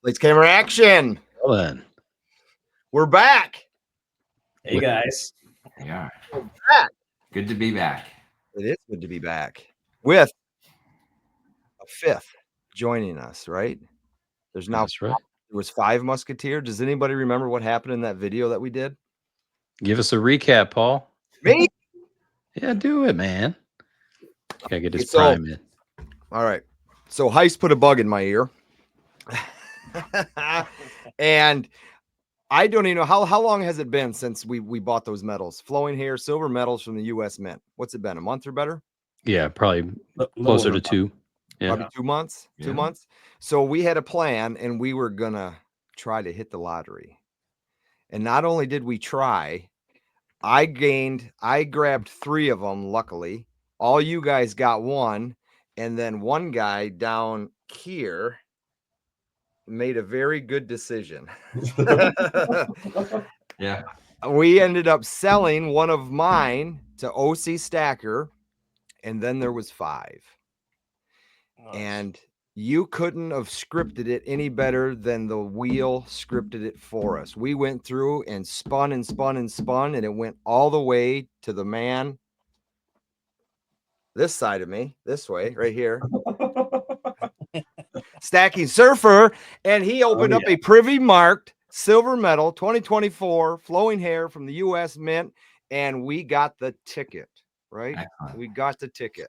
Lights, camera, action. Well then. We're back. Hey guys. We are. We're back. Good to be back. It is good to be back with a fifth joining us, right? There's now That's right. There was 5 Musketeers. Does anybody remember what happened in that video that we did? Give us a recap, Paul. Me? Yeah, do it, man. Gotta get his So- prime in. All right. So Heist put a bug in my ear. And I don't even know how long has it been since we bought those metals? Flowing hair, silver metals from the U.S. Mint. What's it been? A month or better? Yeah, probably closer to 2. Yeah. Probably 2 months. Yeah. 2 months. So we had a plan and we were gonna try to hit the lottery. And not only did we try, I grabbed 3 of them, luckily. All you guys got 1, and then one guy down here made a very good decision. Yeah. We ended up selling one of mine to OC Stacker, and then there was 5. And you couldn't have scripted it any better than the wheel scripted it for us. We went through and spun and spun and spun, and it went all the way to the man this side of me, this way, right here. Stacking Surfer, and he opened up a privy marked silver medal 2024 flowing hair from the U.S. Mint, and we got the ticket, right? Excellent. We got the ticket.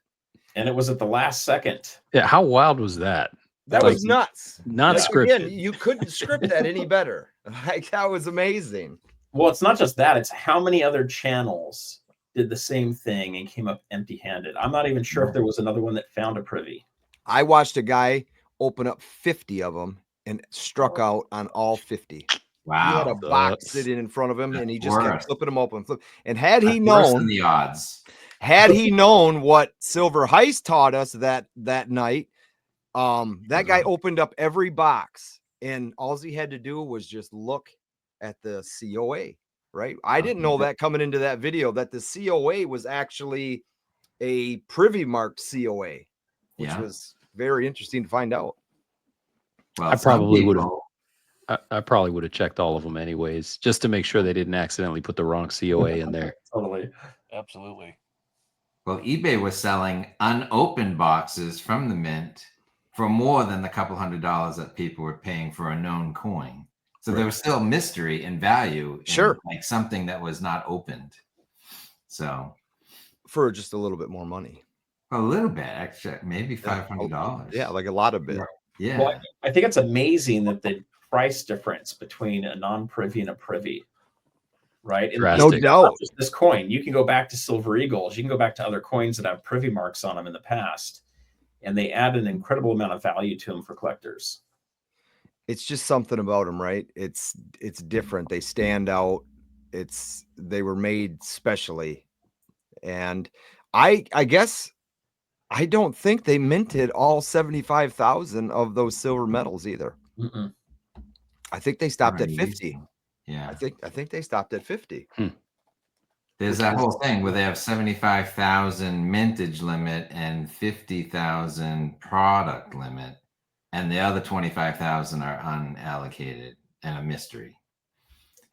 And it was at the last second. Yeah, how wild was that? That Like, was nuts. Not Like, scripted. again, you couldn't script that any better. Like, that was amazing. Well, it's not just that, it's how many other channels did the same thing and came up empty-handed. I'm not even sure if there was another one that found a privy. I watched a guy open up 50 of them and struck out on all 50. He had Wow. a box Sucks. sitting in front of him, and he That's just kept worse. flipping them open. And had he That's worse than known, the odds. had he known what Silver Heist taught us that night, that guy opened up every box, and all he had to do was just look at the COA, right? I didn't know that coming into that video, that the COA was actually a privy marked COA, which Yeah. was very interesting to find out. Well, I some probably would've- people- I probably would have checked all of them anyways, just to make sure they didn't accidentally put the wrong COA in there. Totally. Absolutely. Well, eBay was selling unopened boxes from the mint for more than the couple $100s that people were paying for a known coin. So there was still mystery and value in Sure. like something that was not opened. So For just a little bit more money. a little bit extra, maybe $500. Yeah, like a lot of bit. Yeah. Well, I think it's amazing that the price difference between a non-privy and a privy, right? And Drastic. No it's doubt. not just this coin. You can go back to Silver Eagles. You can go back to other coins that have privy marks on them in the past, and they add an incredible amount of value to them for collectors. It's just something about them, right? It's different. They stand out. They were made specially. And I guess I don't think they minted all 75,000 of those silver medals either. Mm-mm. I think they stopped at Already 50. used them. Yeah. I think they stopped at 50. There's that whole thing where they have 75,000 mintage limit and 50,000 product limit, and the other 25,000 are unallocated and a mystery.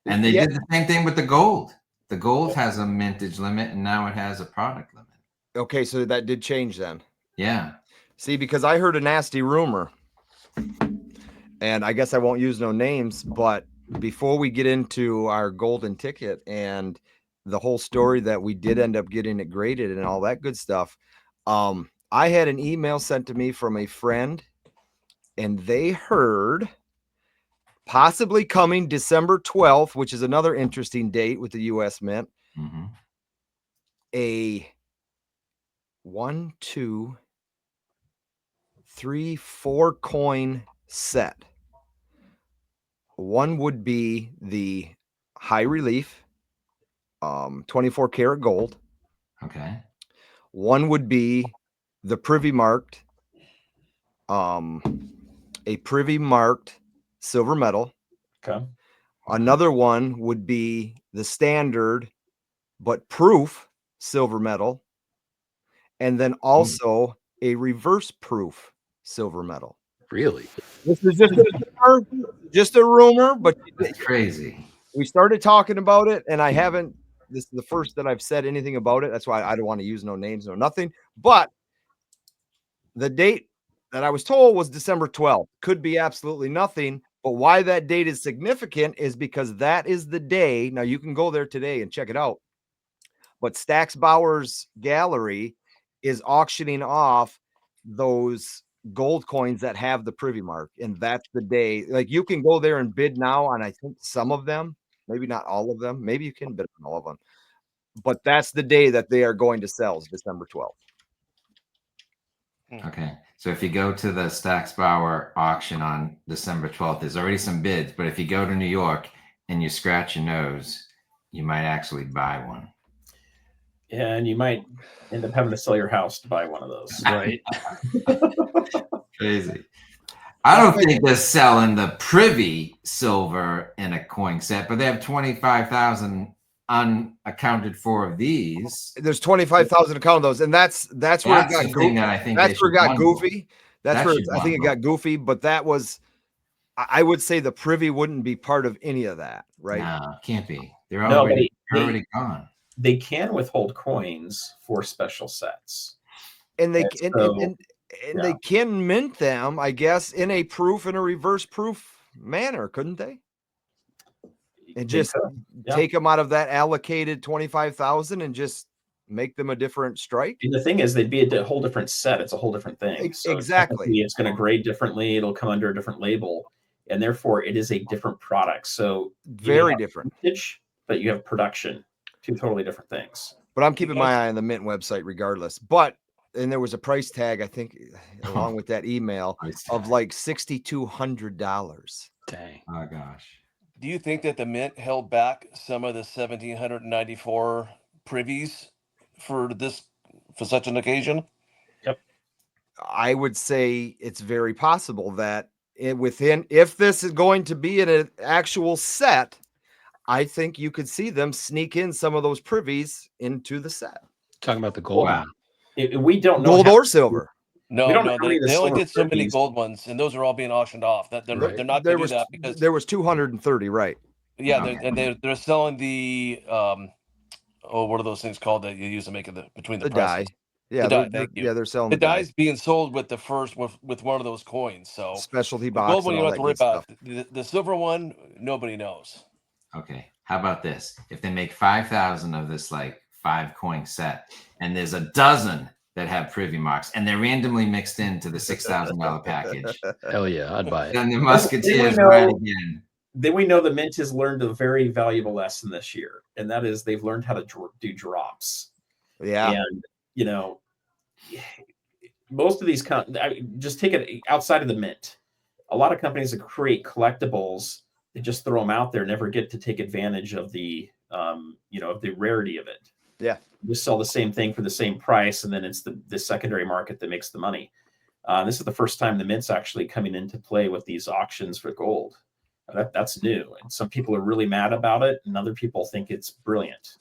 And they Yeah. did the same thing with the gold. The gold has a mintage limit, and now it has a product limit. Okay, so that did change then. Yeah. See, because I heard a nasty rumor, and I guess I won't use no names, but before we get into our golden ticket and the whole story that we did end up getting it graded and all that good stuff, I had an email sent to me from a friend, and they heard possibly coming December 12th, which is another interesting date with the U.S. Mint, hmm a 1, 2, 3, 4 coin set. One would be the high relief 24 karat gold. Okay. One would be the privy marked a privy marked silver medal. Okay. Another one would be the standard but proof silver medal, and then also a reverse proof silver medal. Really? This is just just a rumor, but That's crazy. we started talking about it, and I haven't. This is the first that I've said anything about it. That's why I don't want to use no names or nothing. But the date that I was told was December 12th. Could be absolutely nothing. But why that date is significant is because that is the day. Now you can go there today and check it out. But Stax Bauer's gallery is auctioning off those gold coins that have the privy mark, and that's the day. Like you can go there and bid now on, I think, some of them, maybe not all of them. Maybe you can bid on all of them, but that's the day that they are going to sell, is December 12th. Okay, so if you go to the Stax Bauer auction on December 12th, there's already some bids, but if you go to New York and you scratch your nose, you might actually buy one. And you might end up having to sell your house to buy one of those. Right. Crazy. I don't think they're selling the privy silver in a coin set, but they have 25,000 unaccounted for of these. There's 25,000 to count those, and that's where it got the thing that I think that's where it got bundle. goofy. That That's where should I think it bundle. got goofy, but that was, I would say the privy wouldn't be part of any of that, right? No, can't be. They're No, already, but already gone. They can withhold coins for special sets. And they And and so, they can mint them, I guess, in a proof and a reverse proof manner, couldn't they? And just take them out of that allocated 25,000 and just make them a different strike. And the thing is, they'd be a whole different set. It's a whole different thing. So Exactly. It's going to grade differently. It'll come under a different label, and therefore it is a different product. So very different. Vintage, but you have production. Two totally different things. But I'm keeping my eye on the mint website regardless. But and there was a price tag, I think, along with that email of like $6,200. Dang. Oh gosh. Do you think that the mint held back some of the 1,794 privies for such an occasion? Yep. I would say it's very possible that if this is going to be in an actual set, I think you could see them sneak in some of those privies into the set. Talking about the gold. Wow. We don't know Gold or silver. No, We don't know no, how many of the they only silver did so many privies. gold ones, and those are all being auctioned off. They're not There going to was do that because there was 230, right? yeah, Okay. they're selling the what are those things called that you use to make it between the The die. presses? Yeah, die, they're, thank you. yeah, they're selling The the die. die's being sold with the first with one of those coins. So Specialty the box. gold one and you all don't have to that worry good about. stuff. The silver one, nobody knows. Okay. How about this? If they make 5,000 of this like 5-coin set, and there's a dozen that have privy marks, and they're randomly mixed into the $6,000 package, Hell yeah, I'd buy it. then the Musketeers know- ride again. Then we know the Mint has learned a very valuable lesson this year, and that is they've learned how to do drops. Yeah. And most of these just take it outside of the Mint. A lot of companies that create collectibles, they just throw them out there, never get to take advantage of the of the rarity of it. Yeah. Just sell the same thing for the same price, and then it's the secondary market that makes the money. This is the first time the Mint's actually coming into play with these auctions for gold. That's new, and some people are really mad about it, and other people think it's brilliant.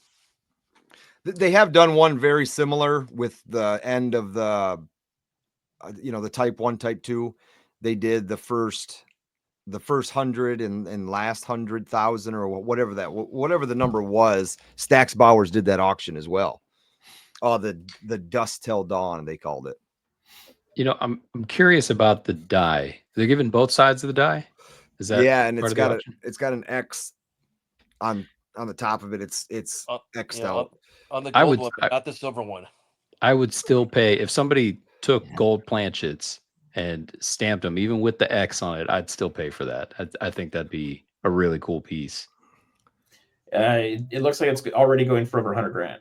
They have done one very similar with the end of the, the type 1, type 2. They did the first 100 and last 100,000 or whatever the number was. Stax Bowers did that auction as well. Oh, the Dust Till Dawn, they called it. I'm curious about the die. They're giving both sides of the die. Is that and part it's got an X on the top of it. It's X'd out. On the gold one, but not the silver one. I would still pay if somebody took gold planchets and stamped them, even with the X on it. I'd still pay for that. I think that'd be a really cool piece. It looks like it's already going for over $100,000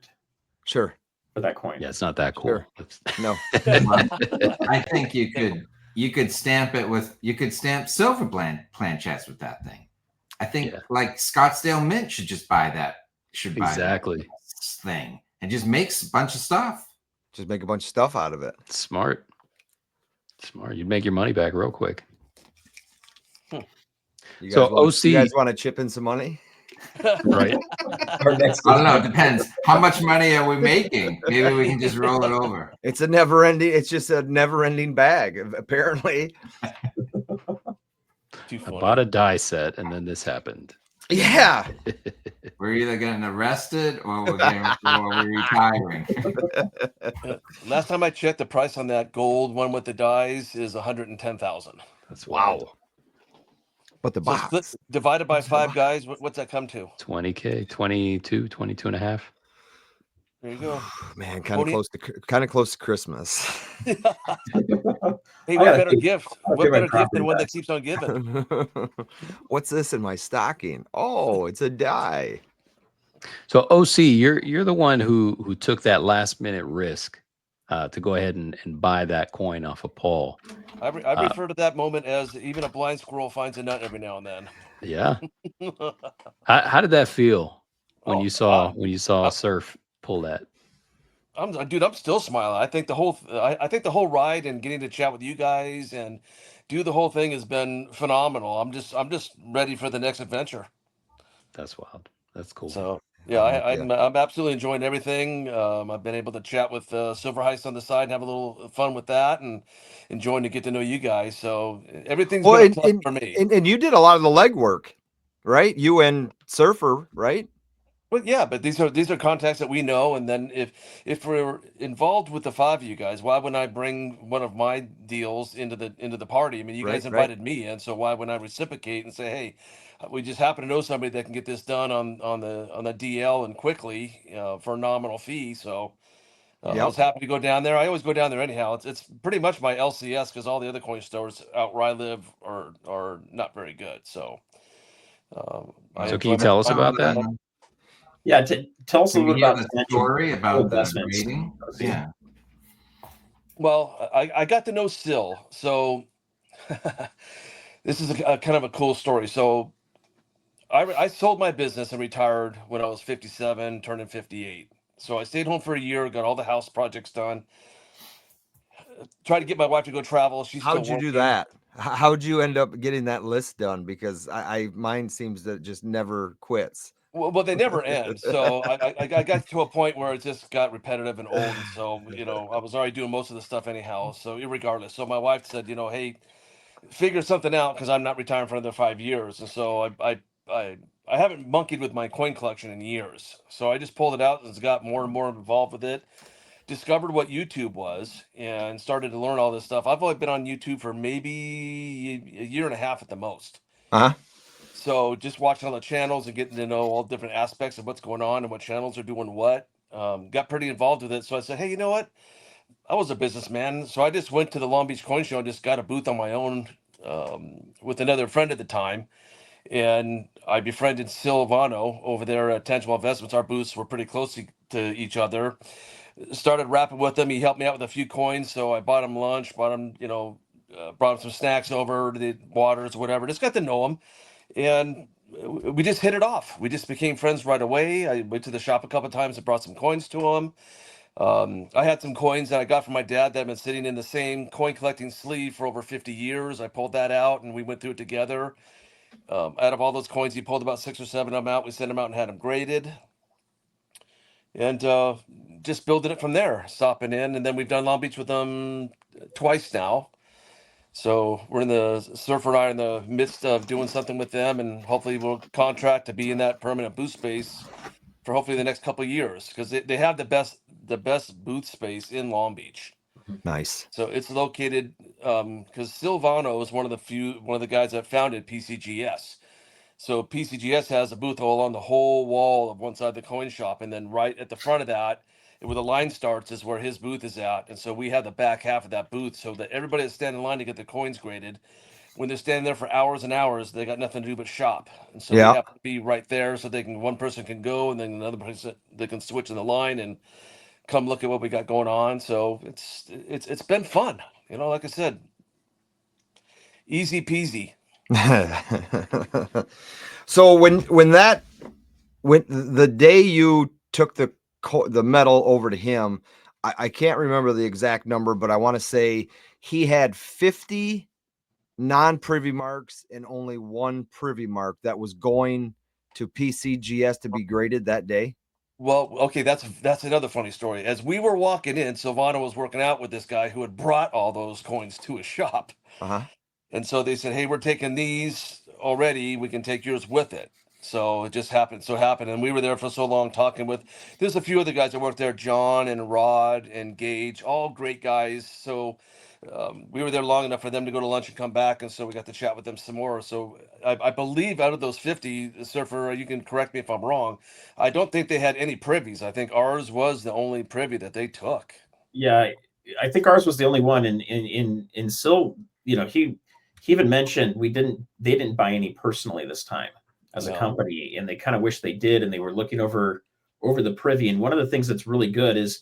Sure. for that coin. Yeah, it's not that cool. Sure. No. I think you could stamp silver planchettes with that thing. I think like Scottsdale Mint should just buy that. Exactly. That thing and just makes a bunch of stuff. Just make a bunch of stuff out of it. Smart. You'd make your money back real quick. You So guys OC, want to chip in some money? right? I don't know. It depends. How much money are we making? Maybe we can just roll it over. It's just a never ending bag, apparently. Too I funny. bought a die set, and then this happened. Yeah. We're either getting arrested or we're retiring. Last time I checked, the price on that gold one with the dies is 110,000. That's Wow. wild. But the So box. split divided by 5 guys, what's that come to? 20K, 22 and a half. There you go. Man, kind of Tony- close to Christmas. Hey, I what gotta better think- gift? I'll What give my better gift than property one that tax. keeps on giving? What's this in my stocking? Oh, it's a die. So OC, you're the one who took that last minute risk to go ahead and buy that coin off of Paul. I refer to that moment as even a blind squirrel finds a nut every now and then. Yeah. How did that feel when Oh, you saw God. Surf pull that? I'm still smiling. I think the whole ride and getting to chat with you guys and do the whole thing has been phenomenal. I'm just ready for the next adventure. That's wild. That's cool. So yeah, I'm absolutely enjoying everything. I've been able to chat with Silver Heist on the side and have a little fun with that, and enjoying to get to know you guys. So everything's been a plus for me. And you did a lot of the legwork, right? You and Surfer, right? Well, yeah, but these are contacts that we know, and then if we're involved with the 5 of you guys, why wouldn't I bring one of my deals into the party? I mean, you guys invited me in, so why wouldn't I reciprocate and say, hey, we just happen to know somebody that can get this done on the DL and quickly for a nominal fee. So I was happy to go down there. I always go down there anyhow. It's pretty much my LCS because all the other coin stores out where I live are not very good. So so can you tell us about that? Yeah, tell us a Can you little bit give about a story about the investments. grading? Yeah. Well, I got to know Sil, so this is a kind of a cool story. So I sold my business and retired when I was 57, turning 58. So I stayed home for a year, got all the house projects done. Tried to get my wife to go travel. She's How'd still you do working. that? How'd you end up getting that list done? Because mine seems to just never quits. Well, they never end. So I got to a point where it just got repetitive and old. And so, I was already doing most of the stuff anyhow. So irregardless. So my wife said, hey, figure something out because I'm not retiring for another 5 years. And so I haven't monkeyed with my coin collection in years. So I just pulled it out and got more and more involved with it. Discovered what YouTube was and started to learn all this stuff. I've only been on YouTube for maybe a year and a half at the most. Uh-huh. So just watching all the channels and getting to know all different aspects of what's going on and what channels are doing what, got pretty involved with it. So I said, hey, you know what? I was a businessman. So I just went to the Long Beach Coin Show and just got a booth on my own with another friend at the time. And I befriended Silvano over there at Tangible Investments. Our booths were pretty close to each other. Started rapping with him. He helped me out with a few coins. So I bought him lunch, brought him some snacks over, the waters, whatever. Just got to know him. And we just hit it off. We just became friends right away. I went to the shop a couple of times and brought some coins to him. I had some coins that I got from my dad that have been sitting in the same coin collecting sleeve for over 50 years. I pulled that out and we went through it together. Out of all those coins, he pulled about 6 or 7 of them out. We sent them out and had them graded. And just building it from there, stopping in. And then we've done Long Beach with them twice now. So we're in the Surfer and I are in the midst of doing something with them, and hopefully we'll contract to be in that permanent booth space for hopefully the next couple of years because they have the best booth space in Long Beach. Nice. So it's located because Silvano is one of the guys that founded PCGS. So PCGS has a booth along the whole wall of one side of the coin shop, and then right at the front of that, where the line starts, is where his booth is at. And so we have the back half of that booth so that everybody that's standing in line to get the coins graded, when they're standing there for hours and hours, they got nothing to do but shop. And so we have to be right there so one person can go and then another person they can switch in the line and come look at what we got going on. So it's been fun. Like I said, easy peasy. So when the day you took the metal over to him, I can't remember the exact number, but I want to say he had 50 non-privy marks and only 1 privy mark that was going to PCGS to be graded that day. Well, okay, that's another funny story. As we were walking in, Silvano was working out with this guy who had brought all those coins to his shop. Uh-huh. And so they said, hey, we're taking these already. We can take yours with it. So it just happened. And we were there for so long talking with, there's a few other guys that worked there, John and Rod and Gage, all great guys. So we were there long enough for them to go to lunch and come back. And so we got to chat with them some more. So I believe out of those 50, Surfer, you can correct me if I'm wrong, I don't think they had any privies. I think ours was the only privy that they took. Yeah, I think ours was the only one. In Sil, you know, he even mentioned they didn't buy any personally this time as a company, and they kind of wish they did, and they were looking over the privy. And one of the things that's really good is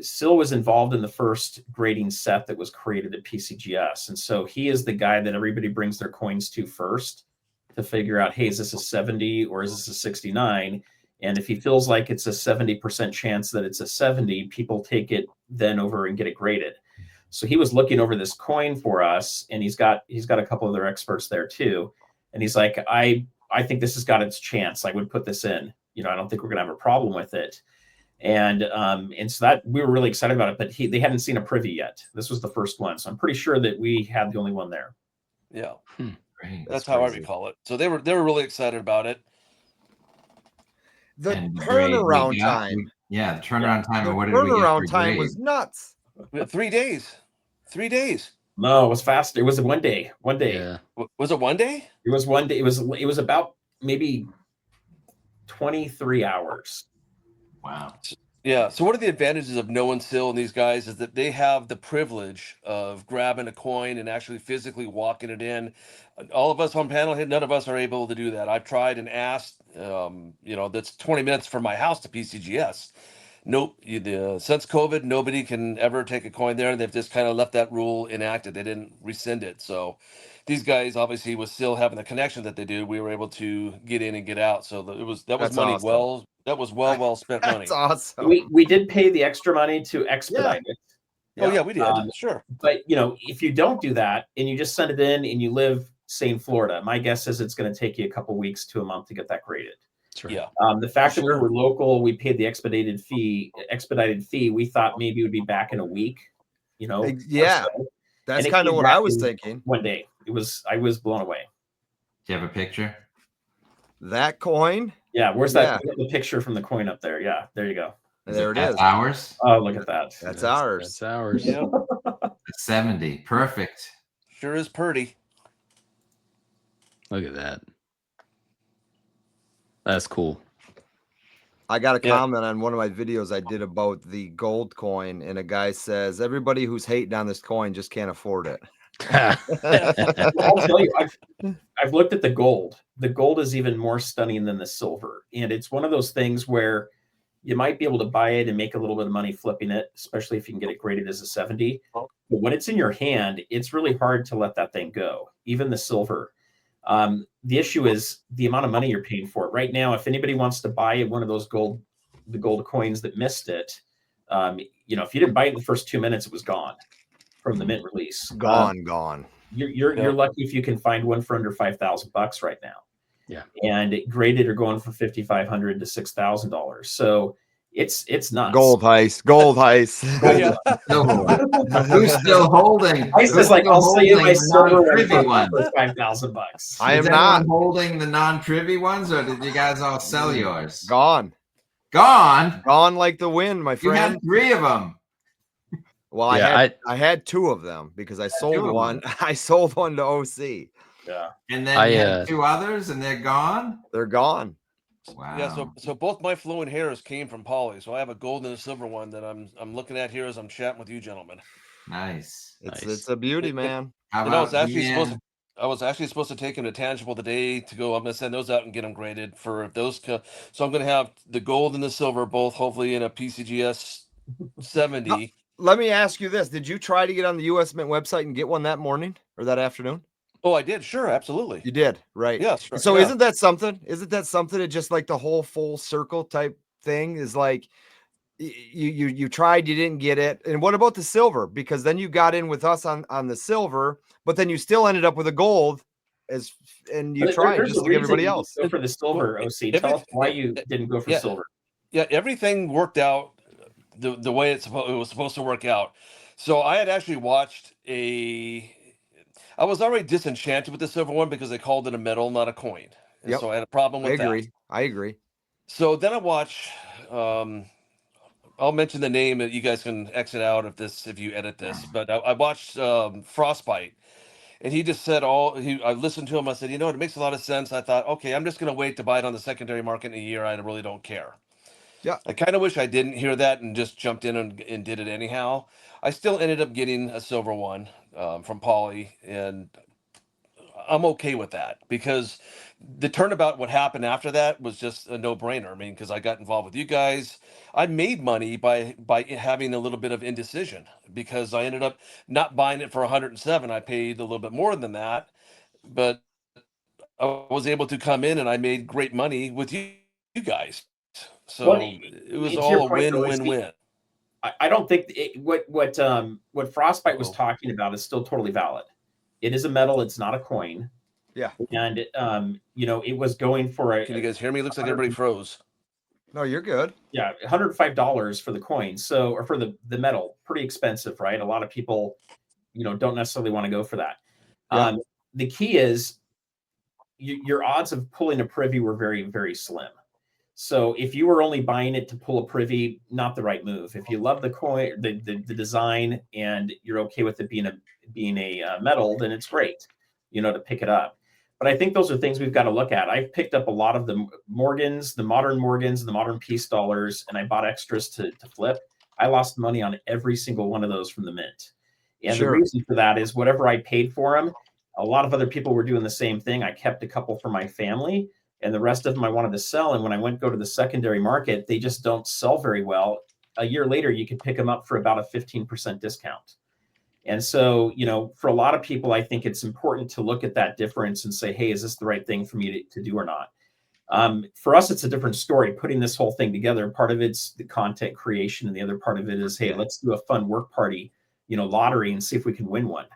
Sil was involved in the first grading set that was created at PCGS, and so he is the guy that everybody brings their coins to first to figure out, hey, is this a 70 or is this a 69? And if he feels like it's a 70% chance that it's a 70, people take it then over and get it graded. So he was looking over this coin for us, and he's got a couple of other experts there too. And he's like, I think this has got its chance. I would put this in. You know, I don't think we're gonna have a problem with it. And so that we were really excited about it, but they hadn't seen a privy yet. This was the first one. So I'm pretty sure that we had the only one there. Yeah. Great. That's how I recall it. So they were really excited about it. The And turnaround time. the turnaround time. The And what did we get for turnaround time grade? was nuts. We had 3 days. 3 days. No, it was fast. It was one day. Yeah. Was it 1 day? It was one day. It was about maybe 23 hours. Wow. Yeah. So one of the advantages of knowing Sil and these guys is that they have the privilege of grabbing a coin and actually physically walking it in. All of us on panel, none of us are able to do that. I've tried and asked, that's 20 minutes from my house to PCGS. Nope. Since COVID, nobody can ever take a coin there. And they've just kind of left that rule enacted. They didn't rescind it. So these guys, obviously, with still having the connection that they do, we were able to get in and get out. So that was That's money awesome. well spent money. That's awesome. We did pay the extra money to expedite it. Oh yeah, we did. Sure. But if you don't do that and you just send it in and you live, say, in Florida, my guess is it's going to take you a couple weeks to a month to get that graded. Sure. Yeah. The fact that we were local, we paid the expedited fee. We thought maybe it would be back in a week. Yeah. So. That's kind of what I was thinking. One day, I was blown away. Do you have a picture? That coin. Yeah, where's that? The picture from the coin up there. Yeah, there you go. There it is. Ours. Oh, look at that. That's ours. That's ours. Yeah. 70. Perfect. Sure is pretty. Look at that. That's cool. I got a comment on one of my videos I did about the gold coin, and a guy says, everybody who's hating on this coin just can't afford it. I'll tell you, I've looked at the gold. The gold is even more stunning than the silver. And it's one of those things where you might be able to buy it and make a little bit of money flipping it, especially if you can get it graded as a 70. But when it's in your hand, it's really hard to let that thing go, even the silver. The issue is the amount of money you're paying for it. Right now, if anybody wants to buy one of those gold coins that missed it, if you didn't buy it in the first 2 minutes, it was gone from the mint release. Gone. You're lucky if you can find one for under $5,000 right now. Yeah. And graded are going from $5,500 to $6,000. So it's nuts. Gold heist. Yeah. Who's still holding? I was like, I'll sell you my silver non-privy one one. for $5,000. I am Is not everyone holding the non-privy ones, or did you guys all sell yours? gone Gone. Like the wind, my You had friend. 3 of them. Well, I had 2 of them because I sold 2 of one. them. I sold one to OC. Yeah. And then you had 2 others, and they're gone. They're gone. Wow. Yeah, so both my flowing hairs came from Pauly. So I have a gold and a silver one that I'm looking at here as I'm chatting with you gentlemen. Nice. It's a beauty, man. How And I about was actually supposed to take him to Tangible today to go. I'm going to send those out and get them graded for those. So I'm going to have the gold and the silver both hopefully in a PCGS 70. Let me ask you this. Did you try to get on the US Mint website and get one that morning or that afternoon? Oh, I did. Sure. Absolutely. You did, right? Yeah. Sure. So yeah. isn't that something? It just like the whole full circle type thing is like you tried, you didn't get it. And what about the silver? Because then you got in with us on the silver, but then you still ended up with a gold and you tried just like everybody else. Go for the silver, OC. Tell us why you didn't go for silver. Yeah, everything worked out the way it was supposed to work out. So I had actually watched I was already disenchanted with the silver one because they called it a metal, not a coin. And Yep. so I had a problem I with agree. that. I agree. So then I watch, I'll mention the name that you guys can exit out if you edit this, but I watched Frostbite, and he just said I listened to him. I said, you know, it makes a lot of sense. I thought, okay, I'm just going to wait to buy it on the secondary market in a year. I really don't care. Yeah. I kind of wish I didn't hear that and just jumped in and did it anyhow. I still ended up getting a silver one from Pauly, and I'm okay with that because the turnabout, what happened after that was just a no-brainer. I mean, because I got involved with you guys, I made money by having a little bit of indecision because I ended up not buying it for 107. I paid a little bit more than that, but I was able to come in and I made great money with you guys. So Well, it was to your all a point, though, win-win-win. I don't think what Frostbite was Uh-oh. talking about is still totally valid. It is a metal; it's not a coin. Yeah. And it was going for Can you guys hear me? Looks like everybody froze. No, you're good. $105 for the coin, or for the metal. Pretty expensive, right? A lot of people, don't necessarily want to go for that. Yeah. The key is your odds of pulling a privy were very, very slim. So if you were only buying it to pull a privy, not the right move. If you love the coin, the design, and you're okay with it being a metal, then it's great, to pick it up. But I think those are things we've got to look at. I've picked up a lot of the Morgans, the modern Morgans, the modern peace dollars, and I bought extras to flip. I lost money on every single one of those from the mint. And Sure. the reason for that is whatever I paid for them, a lot of other people were doing the same thing. I kept a couple for my family, and the rest of them I wanted to sell. And when I go to the secondary market, they just don't sell very well. A year later, you could pick them up for about a 15% discount. And so, for a lot of people, I think it's important to look at that difference and say, hey, is this the right thing for me to do or not? For us, it's a different story, putting this whole thing together. Part of it's the content creation, and the other part of it is, hey, let's do a fun work party, lottery, and see if we can win one.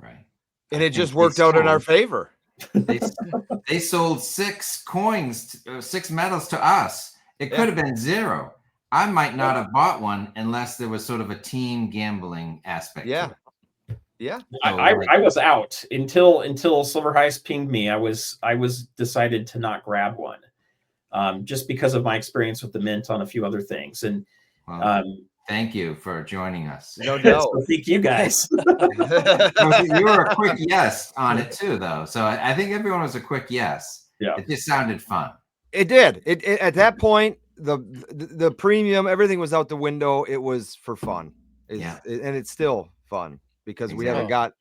Right. And it just worked out in our favor. They sold 6 coins, 6 metals to us. It could have been 0. I might not have bought one unless there was sort of a team gambling aspect. Yeah. To it. Yeah. So, I was out until Silver Heist pinged me. I was decided to not grab one, just because of my experience with the mint on a few other things. And thank you for joining us. No doubt. So thank you guys. You were a quick yes on it too, though. So I think everyone was a quick yes. Yeah. It just sounded fun. It did. It at that point, the premium, everything was out the window. It was for fun. And it's still fun because we haven't got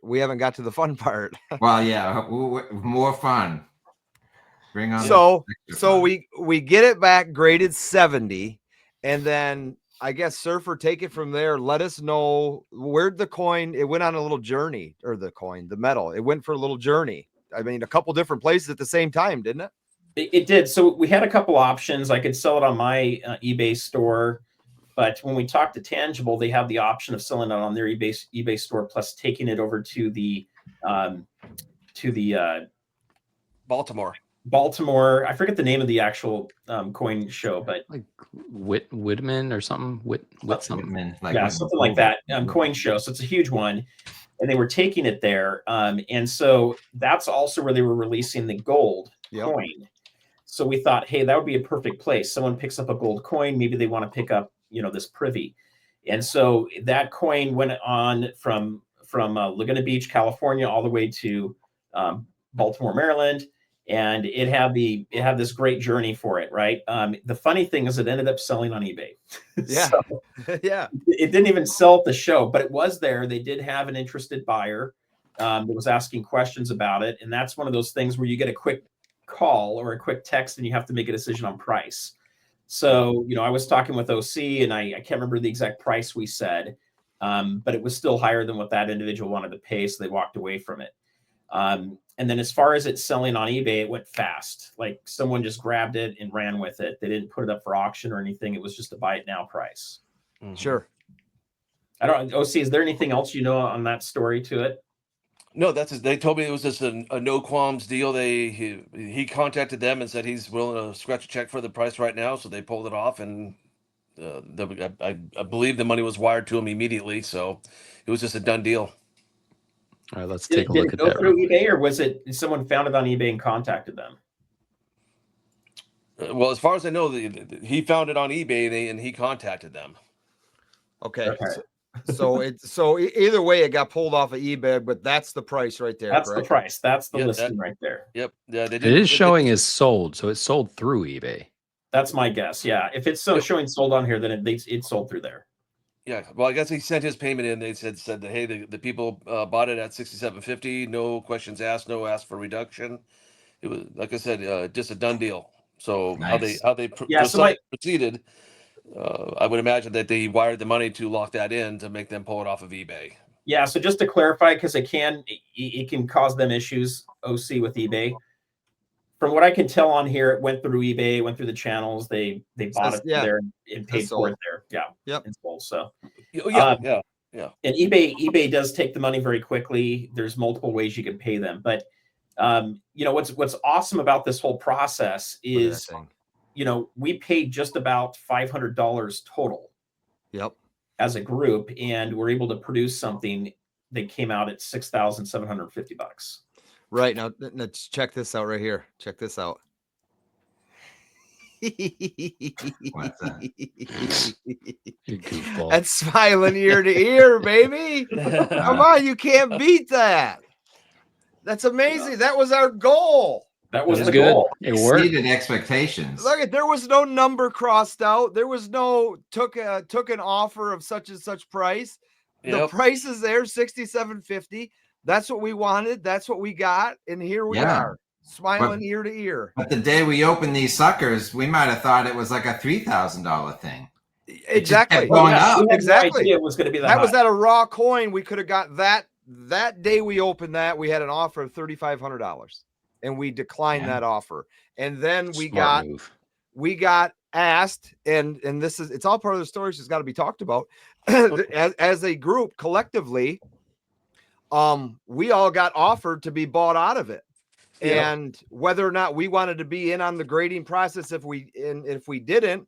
to the fun part. Well, yeah, more fun. Bring on. So we get it back graded 70, and then I guess Surfer, take it from there. Let us know where'd the coin. It went on a little journey, or the metal. It went for a little journey. I mean, a couple different places at the same time, didn't it? It did. So we had a couple options. I could sell it on my eBay store, but when we talked to Tangible, they have the option of selling it on their eBay store, plus taking it over to the Baltimore. I forget the name of the actual coin show, but like Whitman or something. Whitman, something like that. Coin show. So it's a huge one, and they were taking it there. And so that's also where they were releasing the gold coin. So we thought, hey, that would be a perfect place. Someone picks up a gold coin, maybe they want to pick up, this privy. And so that coin went on from Laguna Beach, California, all the way to Baltimore, Maryland. And it had this great journey for it, right? The funny thing is it ended up selling on eBay. Yeah. So it didn't even sell at the show, but it was there. They did have an interested buyer that was asking questions about it. And that's one of those things where you get a quick call or a quick text and you have to make a decision on price. So, I was talking with OC, and I can't remember the exact price we said, but it was still higher than what that individual wanted to pay. So they walked away from it. And then as far as it selling on eBay, it went fast. Like someone just grabbed it and ran with it. They didn't put it up for auction or anything. It was just a buy it now price. Mm-hmm. Sure. I don't, OC, is there anything else on that story to it? No, they told me it was just a no qualms deal. He contacted them and said he's willing to scratch a check for the price right now. So they pulled it off, and I believe the money was wired to him immediately. So it was just a done deal. All right, let's Did take a it look at go that. through eBay, or was it someone found it on eBay and contacted them? Well, as far as I know, he found it on eBay and he contacted them. Okay. Okay. So either way, it got pulled off of eBay, but that's the price right there. That's correct? the price. That's the Yeah, listing right there. Yep. Yeah, they It didn't. is showing as sold, so it's sold through eBay. That's my guess. Yeah. If it's showing sold on here, then it's sold through there. Yeah. Well, I guess he sent his payment in. They said that, hey, the people bought it at $6,750. No questions asked. No ask for reduction. It was, like I said, just a done deal. So Nice. how they proceeded, I would imagine that they wired the money to lock that in to make them pull it off of eBay. Yeah. So just to clarify, because it can cause them issues, OC, with eBay. From what I can tell on here, it went through eBay, went through the channels. They bought it there and paid for it there. Yeah. Yep. And sold. So Yeah. And eBay does take the money very quickly. There's multiple ways you can pay them, but what's awesome about this whole process is, we paid just about $500 total. Yep. As a group, and we're able to produce something that came out at $6,750. Right. Now, let's check this out right here. Check this out. What's that? That's smiling ear to ear, baby. Come on, you can't beat that. That's amazing. That was our goal. That was the good. goal. It worked. Exceeded expectations. Look at, there was no number crossed out. There was no took an offer of such and such price. The price is there, $6,750. That's what we wanted. That's what we got, and here we are, smiling ear to ear. But the day we opened these suckers, we might have thought it was like a $3,000 thing. Exactly. Going up. Exactly. It was going to be that was at a raw coin. We could have got that day we opened that. We had an offer of $3,500, and we declined that offer. And then we got asked, and it's all part of the story. So it's got to be talked about as a group collectively. We all got offered to be bought out of it. Yeah. And whether or not we wanted to be in on the grading process, if we didn't,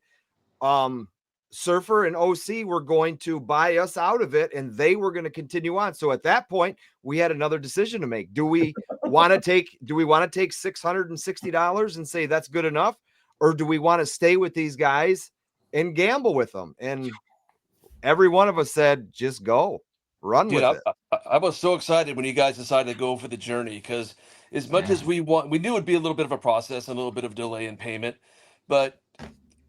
Surfer and OC were going to buy us out of it, and they were going to continue on. So at that point, we had another decision to make. Do we want to take $660 and say that's good enough, or do we want to stay with these guys and gamble with them? And every one of us said, just go. Run with it. I was so excited when you guys decided to go for the journey, because as much as we knew it'd be a little bit of a process and a little bit of delay in payment, but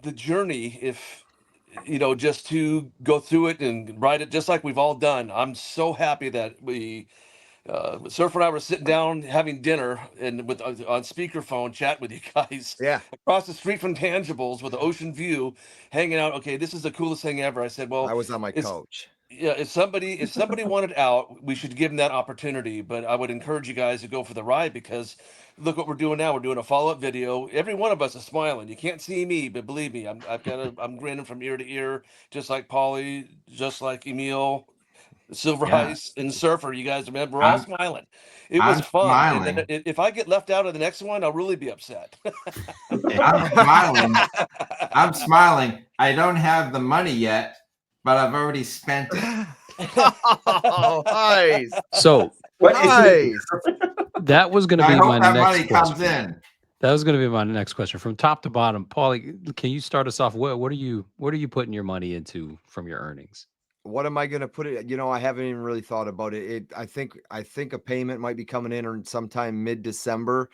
the journey, if just to go through it and write it just like we've all done, I'm so happy that we Surfer and I were sitting down having dinner and on speakerphone chat with you guys. Yeah. Across the street from Tangibles with the ocean view, hanging out. Okay, this is the coolest thing ever. I said, well, I was on my couch. Yeah, if somebody wanted out, we should give them that opportunity. But I would encourage you guys to go for the ride, because look what we're doing now. We're doing a follow-up video. Every one of us is smiling. You can't see me, but believe me, I'm grinning from ear to ear, just like Pauly, just like Emil, Silver Ice, and Surfer. You guys remember, we're all smiling. It was fun. And then if I get left out of the next one, I'll really be upset. I'm smiling. I'm smiling. I don't have the money yet, but I've already spent it. Oh, nice. So that was going to be my next question. That was going to be my next question. From top to bottom, Pauly, can you start us off? What are you putting your money into from your earnings? What am I going to put it? I haven't even really thought about it. I think a payment might be coming in or sometime mid-December.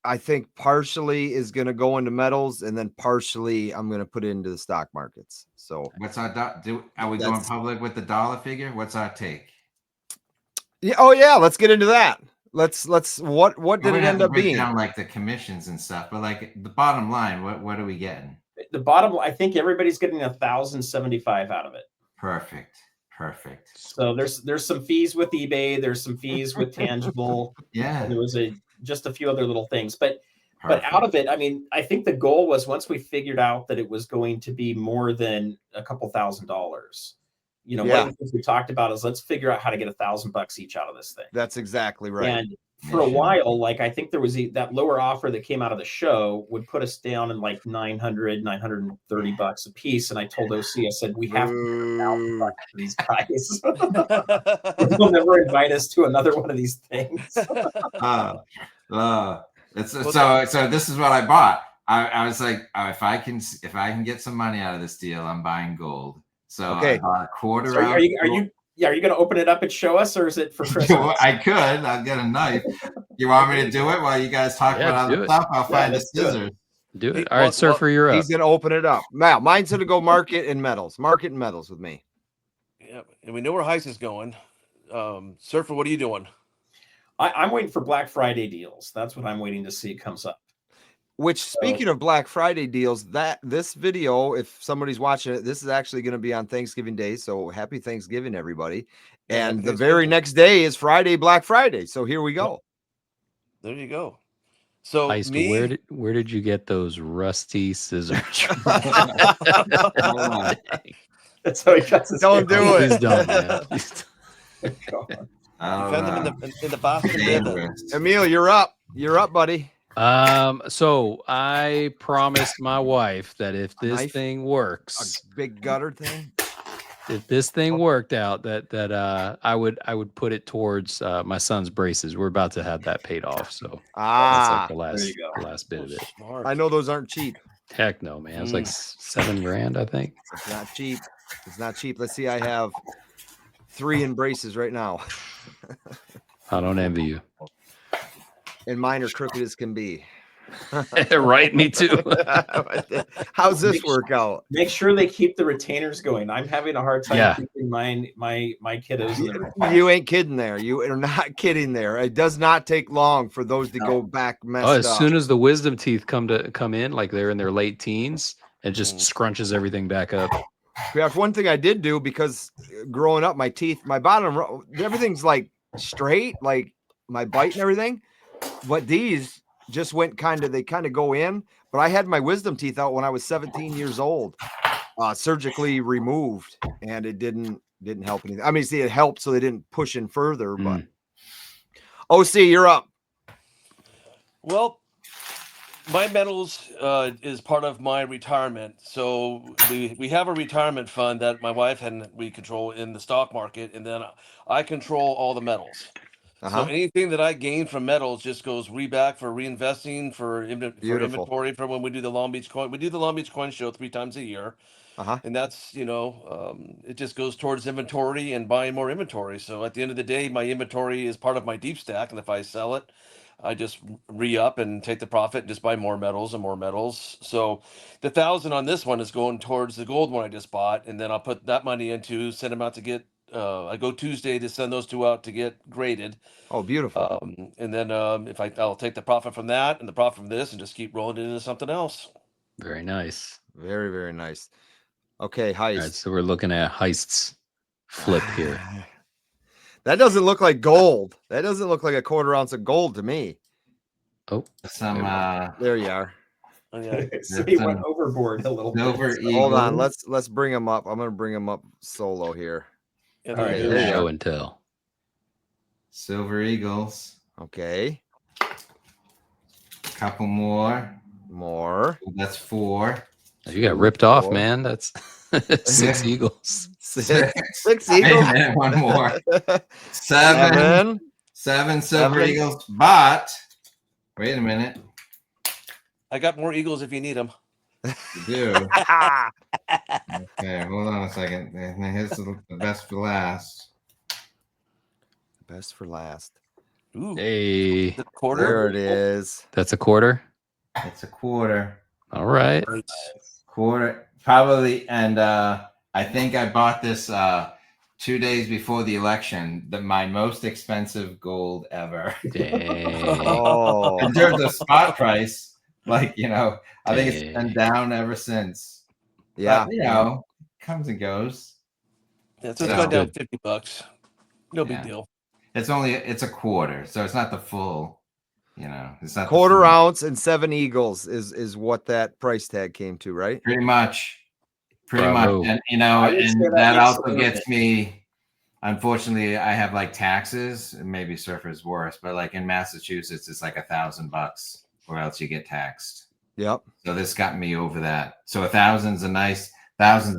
I think partially is going to go into metals, and then partially I'm going to put it into the stock markets. So what's our are we going public with the dollar figure? What's our take? Yeah. Oh yeah. Let's get into that. Let's what did it end up being? Down like the commissions and stuff, but like the bottom line, what are we getting? The bottom, I think everybody's getting $1,075 out of it. Perfect. So there's some fees with eBay. There's some fees with Tangible. Yeah. There was just a few other little things, but out of it, I mean, I think the goal was, once we figured out that it was going to be more than a couple $1,000, one of the things we talked about is, let's figure out how to get $1,000 each out of this thing. That's exactly right. And for a while, like I think there was that lower offer that came out of the show would put us down in like $930 a piece. And I told OC, I said, we have to $1,000 for these guys. They'll never invite us to another one of these things. So this is what I bought. I was like, if I can get some money out of this deal, I'm buying gold. So I bought a quarter. So are you going to open it up and show us, or is it for Christmas? I could. I'll get a knife. You want me to do it while you guys talk about other stuff? I'll find the scissors. Do it. All right, Surfer, you're up. He's going to open it up. Now, mine's going to go market and metals with me. Yeah, and we know where Heist is going. Surfer, what are you doing? I'm waiting for Black Friday deals. That's what I'm waiting to see comes up. Which, speaking of Black Friday deals, this video, if somebody's watching it, this is actually going to be on Thanksgiving Day. So happy Thanksgiving, everybody. And the very next day is Black Friday. So here we go. There you go. So Heist, where did you get those rusty scissors? That's how he cuts his Don't do it. He's done, man. You found them in the Boston river. Emil, you're up. You're up, buddy. So I promised my wife that if this thing works, a big gutter thing. If this thing worked out, that I would put it towards my son's braces. We're about to have that paid off, so that's like the last bit of it. Smart. I know those aren't cheap. Heck no, man! It's like $7,000, I think. It's not cheap. It's not cheap. Let's see. I have 3 in braces right now. I don't envy you. And mine are crooked as can be. Right, me too. How's this work out? Make sure they keep the retainers going. I'm having a hard time keeping my kiddos in the retainers. You ain't kidding there. You are not kidding there. It does not take long for those to go back messed up. As soon as the wisdom teeth come in, like they're in their late teens, it just scrunches everything back up. Yeah, one thing I did do, because growing up, my teeth, my bottom, everything's like straight, like my bite and everything. But these just went they kind of go in. But I had my wisdom teeth out when I was 17 years old, surgically removed, and it didn't help anything. I mean, see, it helped so they didn't push in further. But OC, you're up. Well, my metals is part of my retirement. So we have a retirement fund that my wife and we control in the stock market, and then I control all the metals. So anything that I gain from metals just goes back for reinvesting, for inventory, for when we do the Long Beach coin. We do the Long Beach coin show 3 times a year. And that's, it just goes towards inventory and buying more inventory. So at the end of the day, my inventory is part of my deep stack. And if I sell it, I just re-up and take the profit and just buy more metals and more metals. So the 1,000 on this one is going towards the gold one I just bought. And then I'll put that money send them out to get, I go Tuesday to send those 2 out to get graded. Oh, beautiful. And then I'll take the profit from that and the profit from this and just keep rolling it into something else. Very nice. Very, very nice. Okay, Heist. All right, so we're looking at Heist's flip here. That doesn't look like gold. That doesn't look like a 1/4 ounce of gold to me. Oh, there you are. Oh, yeah. So he went overboard a little bit. Hold on, let's bring him up. I'm gonna bring him up solo here. Yeah, all right, show and tell. Silver Eagles. Okay. Couple more. That's 4. You got ripped off, man. That's 6 eagles. 6 eagles. And one more. 7 silver eagles. But wait a minute. I got more eagles if you need them. You do. Okay, hold on a second. Here's the best for last. Best for last. Ooh. Hey, the 1/4. There it is. That's a 1/4. It's a 1/4. All right. 1/4 probably, and I think I bought this 2 days before the election. My most expensive gold ever. Oh. In terms of spot price, I think it's been down ever since. Yeah, but, comes and goes. Yeah, so it's gone down $50. No big deal. It's a 1/4, so it's not the full. It's not 1/4 ounce and 7 eagles is what that price tag came to, right? Pretty much. Bravo. And and that also gets me Unfortunately, I have like taxes. Maybe Surfer's worse, but like in Massachusetts, it's like $1,000, or else you get taxed. Yep. So this got me over that. So $1,000's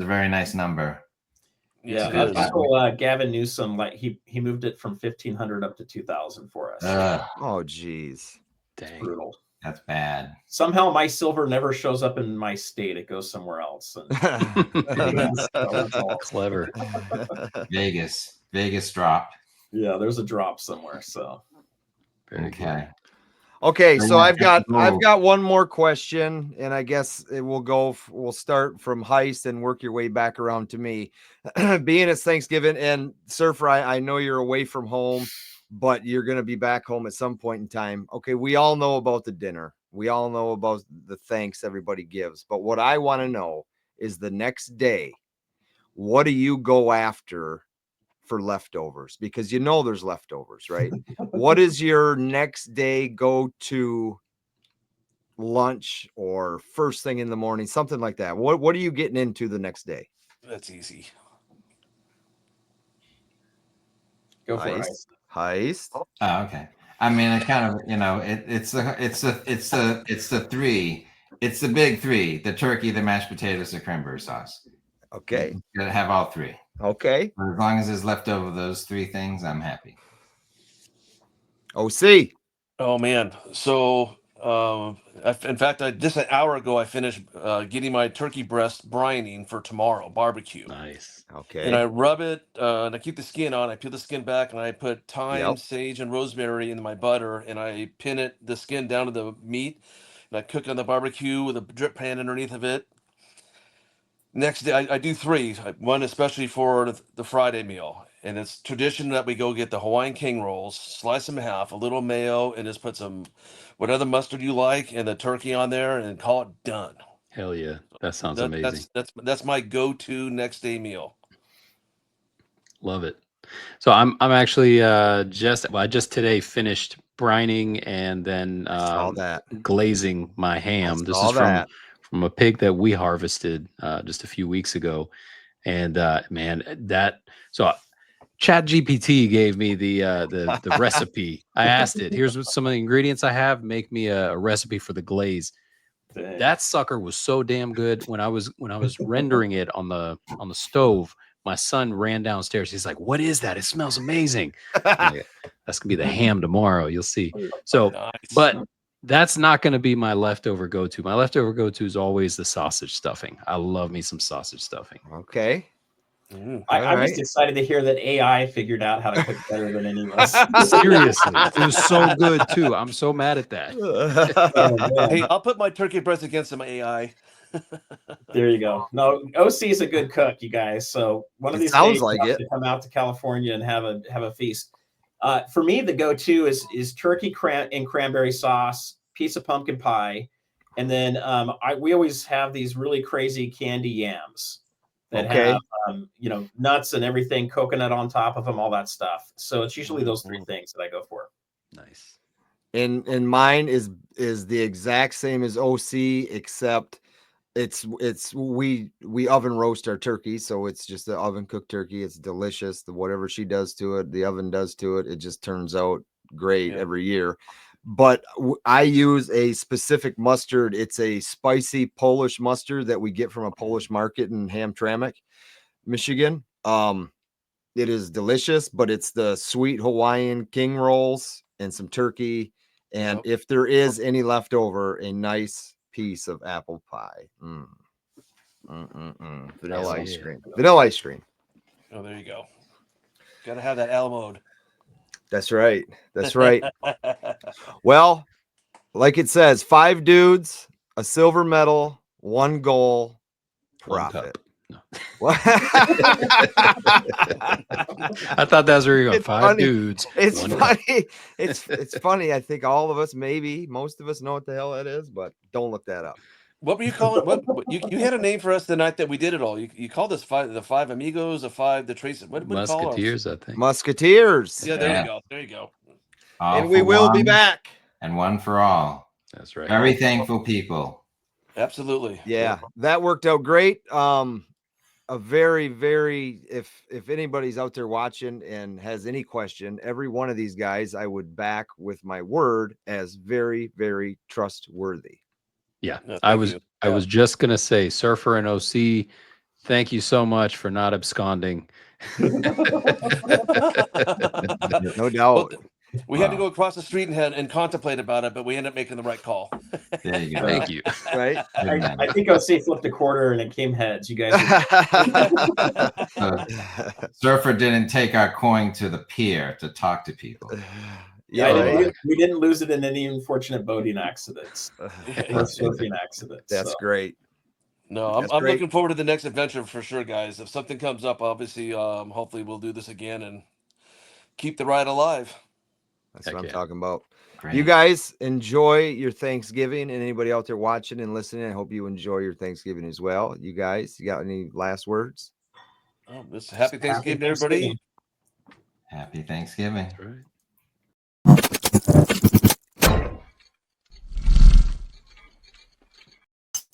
a very nice number. Yeah, It is. up until Gavin Newsom, like he moved it from 1,500 up to 2,000 for us. Oh, geez. It's Dang. brutal. That's bad. Somehow my silver never shows up in my state; it goes somewhere else. And that's all. Clever. Vegas dropped. Yeah, there's a drop somewhere. So Very Okay. Okay, So so yeah, I've got one more question, and I guess we'll start from Heist and work your way back around to me. Being it's Thanksgiving, and Surfer, I know you're away from home, but you're going to be back home at some point in time. Okay, we all know about the dinner. We all know about the thanks everybody gives. But what I want to know is the next day, what do you go after for leftovers? Because you know there's leftovers, right? What is your next day go-to lunch or first thing in the morning, something like that? What are you getting into the next day? That's easy. go for it. Heist. Oh, okay. I mean, it kind of, it's the three. It's the big three: the turkey, the mashed potatoes, the cranberry sauce. Okay. You gotta have all three. Okay. But as long as there's left over those three things, I'm happy. OC. Oh man. So in fact, just an hour ago, I finished getting my turkey breast brining for tomorrow barbecue. Nice. Okay. And I rub it, and I keep the skin on. I peel the skin back, and I put thyme, Yep. sage, and rosemary in my butter, and I pin the skin down to the meat, and I cook it on the barbecue with a drip pan underneath of it. Next day, I do three. One especially for the Friday meal, and it's tradition that we go get the Hawaiian king rolls, slice them in half, a little mayo, and just put some whatever mustard you like, and the turkey on there, and call it done. Hell yeah. That sounds amazing. That's my go-to next day meal. Love it. So I'm actually I just today finished brining and then Saw that. glazing my ham. This saw is that. from a pig that we harvested just a few weeks ago. And man, Chat GPT gave me the recipe. I asked it, here's what some of the ingredients I have, make me a recipe for the glaze. Dang. That sucker was so damn good. When I was rendering it on the stove, my son ran downstairs. He's like, "What is that? It smells amazing." I'm like, that's gonna be the ham tomorrow. You'll see. So, Nice. but that's not gonna be my leftover go-to. My leftover go-to is always the sausage stuffing. I love me some sausage stuffing. Okay. Mm. I'm All just right. excited to hear that AI figured out how to cook better than any of us. Seriously, it was so good too. I'm so mad at that. Oh, man. Hey, I'll put my turkey breast against some AI. There you go. No, OC is a good cook, you guys. So one of It these sounds days, like you'll have it. to come out to California and have a feast. For me, the go-to is turkey in cranberry sauce, piece of pumpkin pie, and then we always have these really crazy candy yams that Okay. have nuts and everything, coconut on top of them, all that stuff. So it's usually those three things that I go for. Nice. And mine is the exact same as OC, except we oven roast our turkey, so it's just the oven cooked turkey. It's delicious. Whatever she does to it, the oven does to it, it just turns out great every year. But I use a specific mustard. It's a spicy Polish mustard that we get from a Polish market in Hamtramck, Michigan. It is delicious, but it's the sweet Hawaiian king rolls and some turkey. And if there is any leftover, a nice piece of apple pie. Vanilla ice cream. Vanilla ice cream. Oh, there you go. Got to have that Al mode. That's right. That's right. Well, like it says, 5 dudes, a silver medal, 1 goal, profit. No. I thought that's where you're going. It's 5 funny. dudes. It's 1 funny. It's funny. I think all of us, maybe most of us, know what the hell that is, but don't look that up. What were you calling? What you had a name for us the night that we did it all? You called us the five amigos, the Tracy. What did you call us? Musketeers, I think. Musketeers. Yeah, there you go. There you go. All And we for will be one back. And one for all. That's right. Very thankful people. Absolutely. Yeah, that worked out great. a very, very, if anybody's out there watching and has any question, every one of these guys I would back with my word as very, very trustworthy. Yeah, Yeah, I thank was you. I was just gonna say, Surfer and OC, thank you so much for not absconding. No doubt. We had to Wow. go across the street and contemplate about it, but we ended up making the right call. There you go. Thank you. Right? Good man. I think OC flipped a quarter and it came heads. You guys are Surfer didn't take our coin to the pier to talk to people. Yeah, I right. didn't, we didn't lose it in any unfortunate boating accidents or surfing accidents. That's so. great. No, That's I'm great. looking forward to the next adventure for sure, guys. If something comes up, obviously, hopefully we'll do this again and keep the ride alive. That's Heck what I'm yeah. talking about. Great. You guys enjoy your Thanksgiving, and anybody out there watching and listening, I hope you enjoy your Thanksgiving as well. You guys, you got any last words? Oh, happy Thanksgiving, everybody. Happy Thanksgiving. That's right.